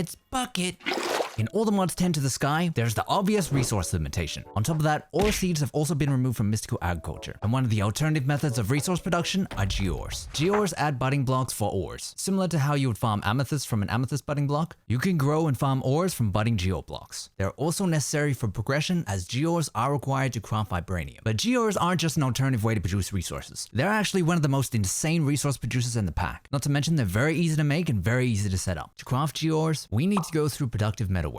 Let's bucket. In all the mods 10 to the sky, there's the obvious resource limitation. On top of that, ore seeds have also been removed from mystical agriculture, and one of the alternative methods of resource production are Geores. Geores add budding blocks for ores. Similar to how you would farm amethyst from an amethyst budding block, you can grow and farm ores from budding geo blocks. They're also necessary for progression as Geores are required to craft vibranium. But Geores aren't just an alternative way to produce resources. They're actually one of the most insane resource producers in the pack. Not to mention they're very easy to make and very easy to set up. To craft Geores, we need to go through productive Metalworks.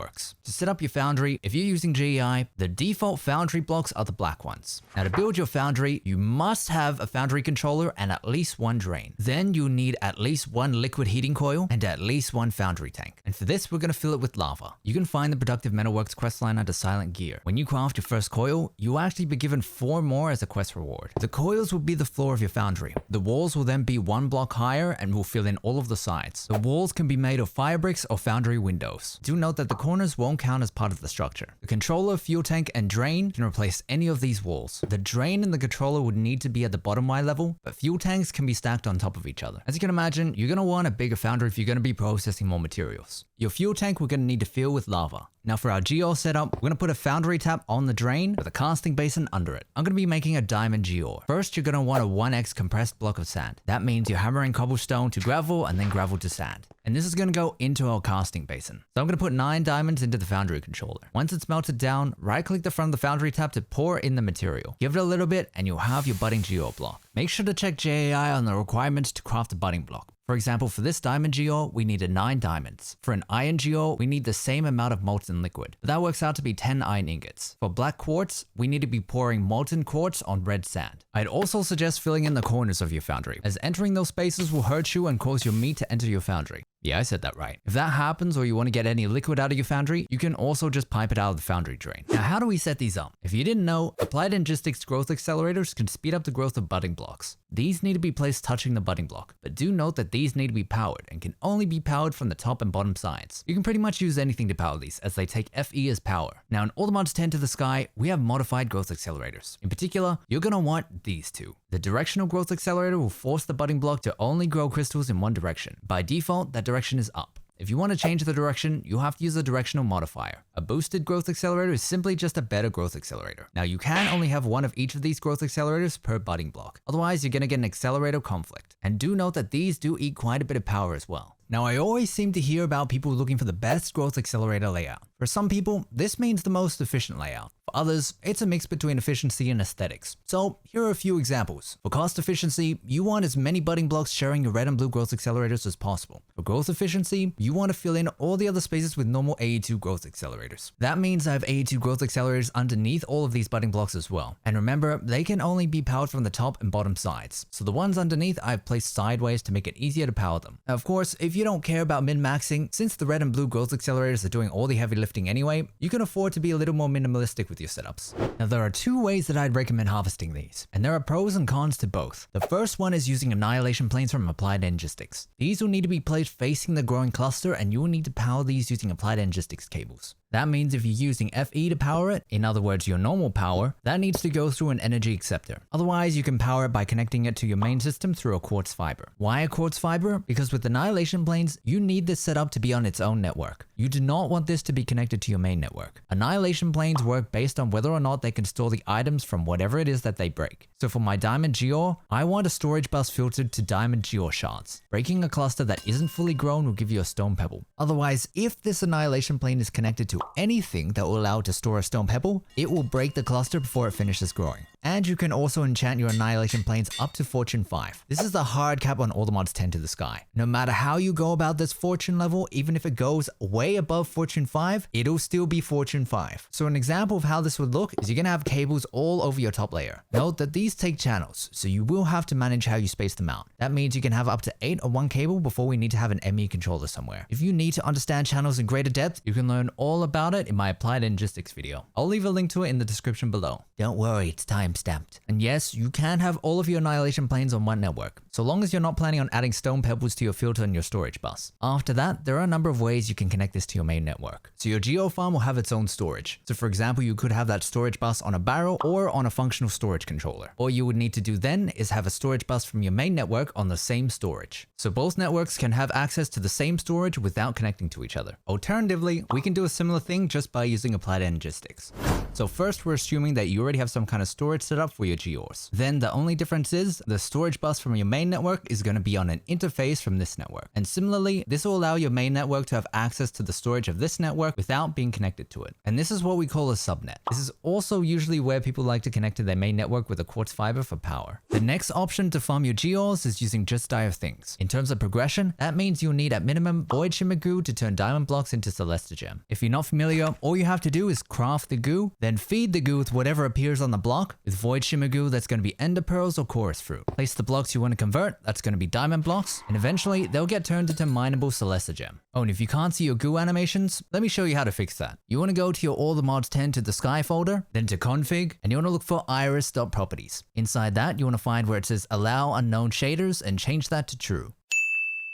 To set up your foundry, if you're using GEI, the default foundry blocks are the black ones. Now to build your foundry, you must have a foundry controller and at least one drain. Then you need at least one liquid heating coil and at least one foundry tank. And for this, we're going to fill it with lava. You can find the productive Metalworks questline under Silent Gear. When you craft your first coil, you'll actually be given 4 more as a quest reward. The coils will be the floor of your foundry. The walls will then be 1 block higher and will fill in all of the sides. The walls can be made of fire bricks or foundry windows. Do note that the corners won't count as part of the structure. The controller, fuel tank, and drain can replace any of these walls. The drain and the controller would need to be at the bottom Y level, but fuel tanks can be stacked on top of each other. As you can imagine, you're going to want a bigger foundry if you're going to be processing more materials. Your fuel tank we're going to need to fill with lava. Now for our Geore setup, we're going to put a foundry tap on the drain with a casting basin under it. I'm going to be making a diamond Geore. First, you're going to want a 1x compressed block of sand. That means you're hammering cobblestone to gravel and then gravel to sand. And this is going to go into our casting basin. So I'm going to put 9 diamonds into the foundry controller. Once it's melted down, right click the front of the foundry tap to pour in the material. Give it a little bit and you'll have your budding Geore block. Make sure to check JAI on the requirements to craft a budding block. For example, for this diamond Geore, we needed 9 diamonds. For an iron Geore, we need the same amount of molten liquid, but that works out to be 10 iron ingots. For black quartz, we need to be pouring molten quartz on red sand. I'd also suggest filling in the corners of your foundry, as entering those spaces will hurt you and cause your meat to enter your foundry. Yeah, I said that right. If that happens or you want to get any liquid out of your foundry, you can also just pipe it out of the foundry drain. Now, how do we set these up? If you didn't know, applied logistics growth accelerators can speed up the growth of budding blocks. These need to be placed touching the budding block, but do note that these need to be powered and can only be powered from the top and bottom sides. You can pretty much use anything to power these as they take FE as power. Now in all the mods 10 to the sky, we have modified growth accelerators. In particular, you're going to want these two. The directional growth accelerator will force the budding block to only grow crystals in one direction. By default, that direction is up. If you want to change the direction, you'll have to use a directional modifier. A boosted growth accelerator is simply just a better growth accelerator. Now you can only have one of each of these growth accelerators per budding block. Otherwise, you're going to get an accelerator conflict. And do note that these do eat quite a bit of power as well. Now I always seem to hear about people looking for the best growth accelerator layout. For some people, this means the most efficient layout. For others, it's a mix between efficiency and aesthetics. So here are a few examples. For cost efficiency, you want as many budding blocks sharing your red and blue growth accelerators as possible. For growth efficiency, you want to fill in all the other spaces with normal AE2 growth accelerators. That means I have AE2 growth accelerators underneath all of these budding blocks as well. And remember, they can only be powered from the top and bottom sides. So the ones underneath I've placed sideways to make it easier to power them. Now, of course, if you don't care about min-maxing, since the red and blue growth accelerators are doing all the heavy lifting anyway, you can afford to be a little more minimalistic with your setups. Now there are 2 ways that I'd recommend harvesting these, and there are pros and cons to both. The first one is using Annihilation Planes from Applied Logistics. These will need to be placed facing the growing cluster and you will need to power these using Applied Logistics cables. That means if you're using FE to power it, in other words your normal power, that needs to go through an energy acceptor. Otherwise, you can power it by connecting it to your main system through a quartz fiber. Why a quartz fiber? Because with Annihilation Planes, you need this setup to be on its own network. You do not want this to be connected to your main network. Annihilation Planes work based on whether or not they can store the items from whatever it is that they break. So for my diamond Geore, I want a storage bus filtered to diamond Geore shards. Breaking a cluster that isn't fully grown will give you a stone pebble. Otherwise, if this Annihilation Plane is connected to anything that will allow it to store a stone pebble, it will break the cluster before it finishes growing. And you can also enchant your Annihilation Planes up to Fortune 5. This is the hard cap on all the mods 10 to the sky. No matter how you go about this Fortune level, even if it goes way above Fortune 5, it'll still be Fortune 5. So an example of how this would look is you're going to have cables all over your top layer. Note that these take channels, so you will have to manage how you space them out. That means you can have up to 8 on one cable before we need to have an ME controller somewhere. If you need to understand channels in greater depth, you can learn all about about it in my applied logistics video. I'll leave a link to it in the description below. Don't worry, it's timestamped. And yes, you can have all of your Annihilation Planes on one network, so long as you're not planning on adding stone pebbles to your filter and your storage bus. After that, there are a number of ways you can connect this to your main network. So your geo farm will have its own storage. So for example, you could have that storage bus on a barrel or on a functional storage controller. All you would need to do then is have a storage bus from your main network on the same storage. So both networks can have access to the same storage without connecting to each other. Alternatively, we can do a similar thing just by using applied logistics. So first, we're assuming that you already have some kind of storage set up for your Geores. Then the only difference is the storage bus from your main network is going to be on an interface from this network. And similarly, this will allow your main network to have access to the storage of this network without being connected to it. And this is what we call a subnet. This is also usually where people like to connect to their main network with a quartz fiber for power. The next option to farm your Geores is using just dire things. In terms of progression, that means you'll need at minimum void shimmer goo to turn diamond blocks into celestial gem. If you're not familiar, all you have to do is craft the goo, then feed the goo with whatever appears on the block. With void shimmer goo, that's going to be ender pearls or chorus fruit. Place the blocks you want to convert, that's going to be diamond blocks, and eventually they'll get turned into mineable celestial gem. Oh, and if you can't see your goo animations, let me show you how to fix that. You want to go to your all the mods 10 to the sky folder, then to config, and you want to look for iris.properties. Inside that, you want to find where it says allow unknown shaders and change that to true.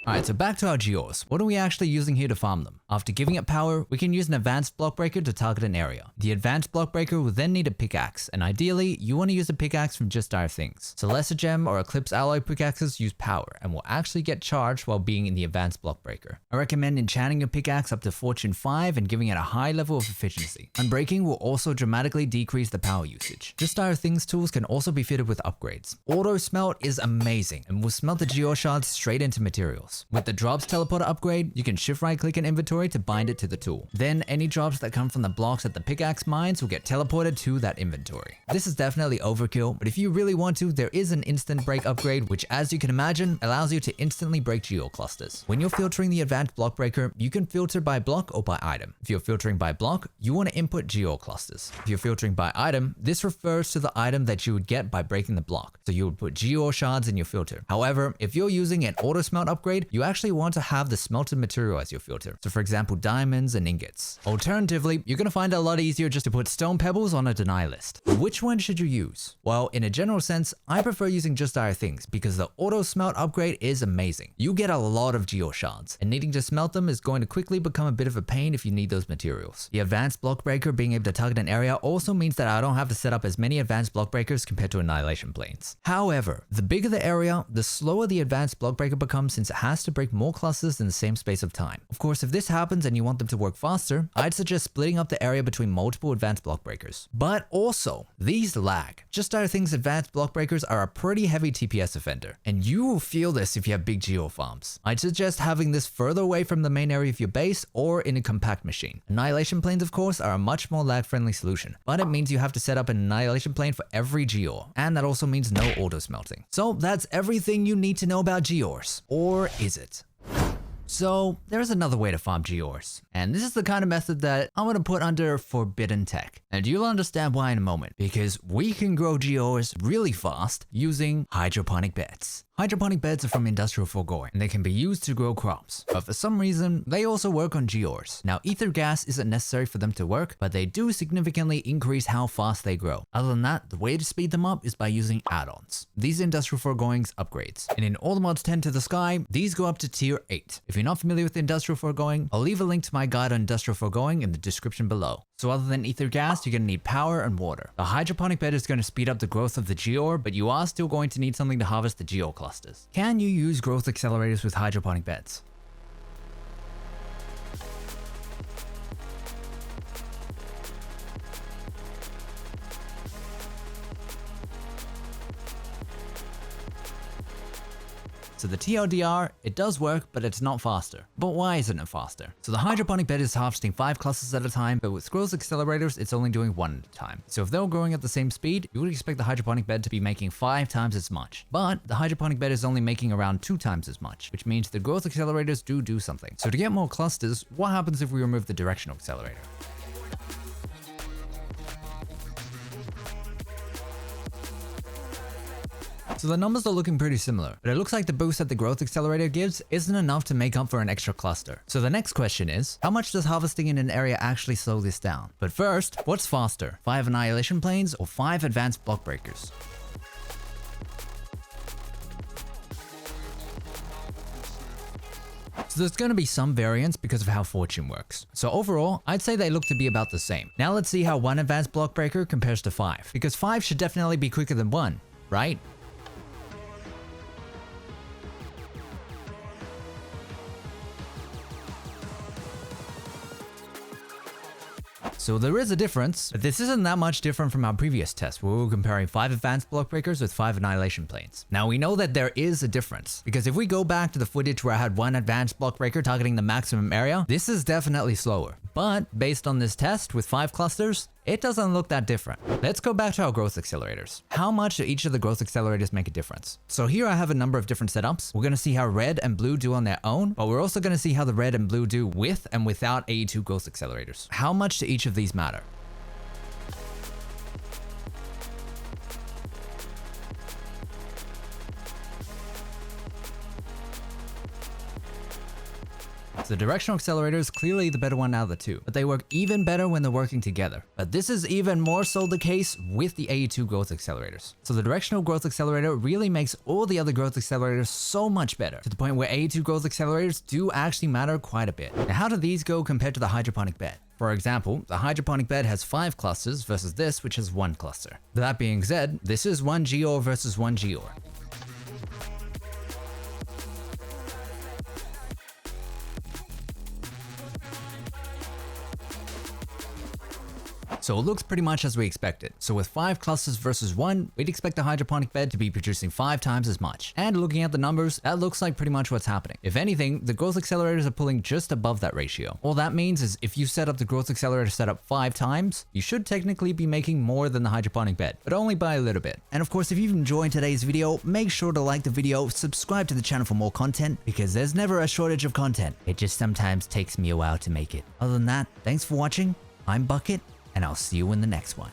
Alright, so back to our Geores. What are we actually using here to farm them? After giving it power, we can use an advanced block breaker to target an area. The advanced block breaker will then need a pickaxe, and ideally, you want to use a pickaxe from just dire things. Celestial gem or eclipse alloy pickaxes use power and will actually get charged while being in the advanced block breaker. I recommend enchanting your pickaxe up to Fortune 5 and giving it a high level of efficiency. Unbreaking will also dramatically decrease the power usage. Just dire things tools can also be fitted with upgrades. Auto smelt is amazing and will smelt the Geore shards straight into materials. With the drops teleporter upgrade, you can shift right click in inventory to bind it to the tool. Then any drops that come from the blocks at the pickaxe mines will get teleported to that inventory. This is definitely overkill, but if you really want to, there is an instant break upgrade, which as you can imagine, allows you to instantly break geo clusters. When you're filtering the advanced block breaker, you can filter by block or by item. If you're filtering by block, you want to input geo clusters. If you're filtering by item, this refers to the item that you would get by breaking the block. So you would put geo shards in your filter. However, if you're using an auto smelt upgrade, you actually want to have the smelted material as your filter. So for example, diamonds and ingots. Alternatively, you're going to find it a lot easier just to put stone pebbles on a deny list. Which one should you use? Well, in a general sense, I prefer using just dire things because the auto smelt upgrade is amazing. You get a lot of geo shards, and needing to smelt them is going to quickly become a bit of a pain if you need those materials. The advanced block breaker being able to target an area also means that I don't have to set up as many advanced block breakers compared to Annihilation Planes. However, the bigger the area, the slower the advanced block breaker becomes since it has to break more clusters in the same space of time. Of course, if this happens and you want them to work faster, I'd suggest splitting up the area between multiple advanced block breakers. But also, these lag. Just dire things advanced block breakers are a pretty heavy TPS offender, and you will feel this if you have big geo farms. I'd suggest having this further away from the main area of your base or in a compact machine. Annihilation Planes, of course, are a much more lag-friendly solution, but it means you have to set up an Annihilation Plane for every geo, and that also means no auto smelting. So that's everything you need to know about Geores. Or is it? So there's another way to farm Geores, and this is the kind of method that I'm going to put under forbidden tech. And you'll understand why in a moment, because we can grow Geores really fast using hydroponic beds. Hydroponic beds are from industrial foregoing, and they can be used to grow crops. But for some reason, they also work on Geores. Now, ether gas isn't necessary for them to work, but they do significantly increase how fast they grow. Other than that, the way to speed them up is by using add-ons. These industrial foregoings upgrades. And in all the mods 10 to the sky, these go up to tier 8. If you're not familiar with industrial foregoing, I'll leave a link to my guide on industrial foregoing in the description below. So other than ether gas, you're going to need power and water. The hydroponic bed is going to speed up the growth of the Geore, but you are still going to need something to harvest the geo clusters. Can you use growth accelerators with hydroponic beds? So the TLDR, it does work, but it's not faster. But why isn't it faster? So the hydroponic bed is harvesting 5 clusters at a time, but with growth accelerators, it's only doing 1 at a time. So if they were growing at the same speed, you would expect the hydroponic bed to be making 5 times as much. But the hydroponic bed is only making around 2 times as much, which means the growth accelerators do something. So to get more clusters, what happens if we remove the directional accelerator? So the numbers are looking pretty similar, but it looks like the boost that the growth accelerator gives isn't enough to make up for an extra cluster. So the next question is, how much does harvesting in an area actually slow this down? But first, what's faster, 5 Annihilation Planes or 5 advanced block breakers? So there's going to be some variance because of how fortune works. So overall, I'd say they look to be about the same. Now let's see how 1 advanced block breaker compares to 5, because 5 should definitely be quicker than 1, right? So there is a difference, but this isn't that much different from our previous test where we were comparing 5 advanced block breakers with 5 Annihilation Planes. Now we know that there is a difference, because if we go back to the footage where I had 1 advanced block breaker targeting the maximum area, this is definitely slower. But based on this test with 5 clusters, it doesn't look that different. Let's go back to our growth accelerators. How much do each of the growth accelerators make a difference? So here I have a number of different setups. We're going to see how red and blue do on their own, but we're also going to see how the red and blue do with and without AE2 growth accelerators. How much do each of these matter? The directional accelerator is clearly the better one out of the two, but they work even better when they're working together. But this is even more so the case with the AE2 growth accelerators. So the directional growth accelerator really makes all the other growth accelerators so much better, to the point where AE2 growth accelerators do actually matter quite a bit. Now how do these go compared to the hydroponic bed? For example, the hydroponic bed has 5 clusters versus this, which has 1 cluster. That being said, this is 1 Geore versus 1 Geore. So it looks pretty much as we expected. So with 5 clusters versus 1, we'd expect the hydroponic bed to be producing 5 times as much. And looking at the numbers, that looks like pretty much what's happening. If anything, the growth accelerators are pulling just above that ratio. All that means is if you set up the growth accelerator setup 5 times, you should technically be making more than the hydroponic bed, but only by a little bit. And of course, if you've enjoyed today's video, make sure to like the video, subscribe to the channel for more content, because there's never a shortage of content. It just sometimes takes me a while to make it. Other than that, thanks for watching. I'm Bucket, and I'll see you in the next one.